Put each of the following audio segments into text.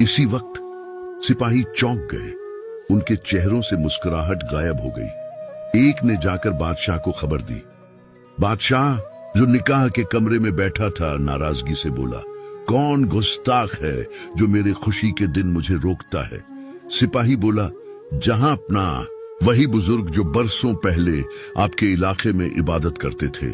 इसी वक्त सिपाही चौंक गए। उनके चेहरों से मुस्कुराहट गायब हो गई। एक ने जाकर बादशाह को खबर दी। बादशाह, जो निकाह के कमरे में बैठा था, नाराजगी से बोला, कौन गुस्ताख है जो मेरे खुशी के दिन मुझे रोकता है। सिपाही बोला, जहां अपना वही बुजुर्ग जो बरसों पहले आपके इलाके में इबादत करते थे।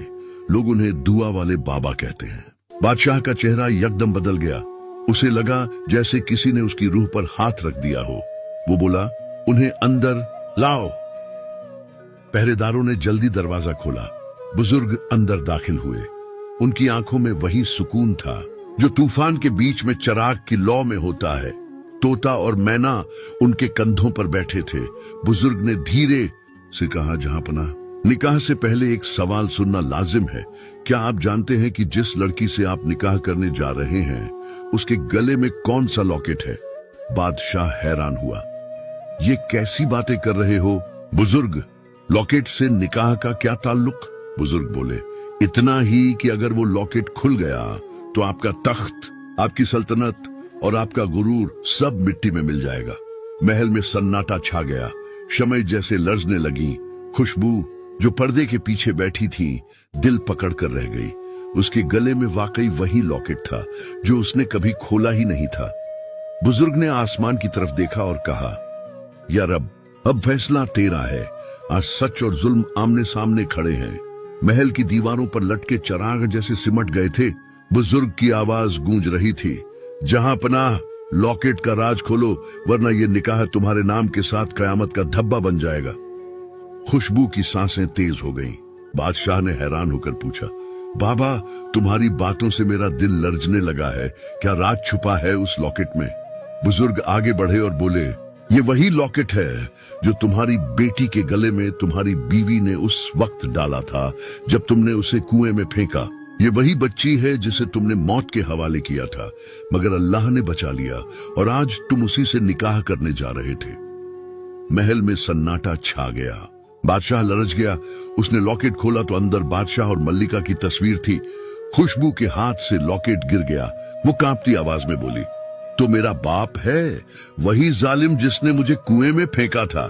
लोग उन्हें दुआ वाले बाबा कहते हैं। बादशाह का चेहरा यकदम बदल गया। उसे लगा जैसे किसी ने उसकी रूह पर हाथ रख दिया हो। वो बोला, उन्हें अंदर लाओ। पहरेदारों ने जल्दी दरवाजा खोला। बुजुर्ग अंदर दाखिल हुए। उनकी आंखों में वही सुकून था जो तूफान के बीच में चराग की लौ में होता है। तोता और मैना उनके कंधों पर बैठे थे। बुजुर्ग ने धीरे से कहा, जहांपना, निकाह से पहले एक सवाल सुनना लाजिम है। क्या आप जानते हैं कि जिस लड़की से आप निकाह करने जा रहे हैं उसके गले में कौन सा लॉकेट है? बादशाह हैरान हुआ। ये कैसी बातें कर रहे हो बुजुर्ग? लॉकेट से निकाह का क्या ताल्लुक? बुजुर्ग बोले, इतना ही कि अगर वो लॉकेट खुल गया तो आपका तख्त, आपकी सल्तनत और आपका गुरूर सब मिट्टी में मिल जाएगा। महल में सन्नाटा छा गया। शमय जैसे लर्जने लगी। खुशबू जो पर्दे के पीछे बैठी थी दिल पकड़ कर रह गई। उसके गले में वाकई वही लॉकेट था जो उसने कभी खोला ही नहीं था। बुजुर्ग ने आसमान की तरफ देखा और कहा, या रब, अब फैसला तेरा है। आज सच और जुल्म आमने सामने खड़े हैं। महल की दीवारों पर लटके चराग जैसे सिमट गए थे। बुजुर्ग की आवाज गूंज रही थी, जहां पनाह, लॉकेट का राज खोलो, वरना यह निकाह तुम्हारे नाम के साथ कयामत का धब्बा बन जाएगा। खुशबू की सांसें तेज हो गईं। बादशाह ने हैरान होकर पूछा, बाबा, तुम्हारी बातों से मेरा दिल लर्जने लगा है। क्या राज छुपा है उस लॉकेट में? बुजुर्ग आगे बढ़े और बोले, ये वही लॉकेट है जो तुम्हारी बेटी के गले में तुम्हारी बीवी ने उस वक्त डाला था जब तुमने उसे कुएं में फेंका। ये वही बच्ची है जिसे तुमने मौत के हवाले किया था, मगर अल्लाह ने बचा लिया और आज तुम उसी से निकाह करने जा रहे थे। महल में सन्नाटा छा गया। बादशाह लरज गया। उसने लॉकेट खोला तो अंदर बादशाह और मल्लिका की तस्वीर थी। खुशबू के हाथ से लॉकेट गिर गया। वो कांपती आवाज में बोली, तो मेरा बाप है, वही जालिम जिसने मुझे कुएं में फेंका था।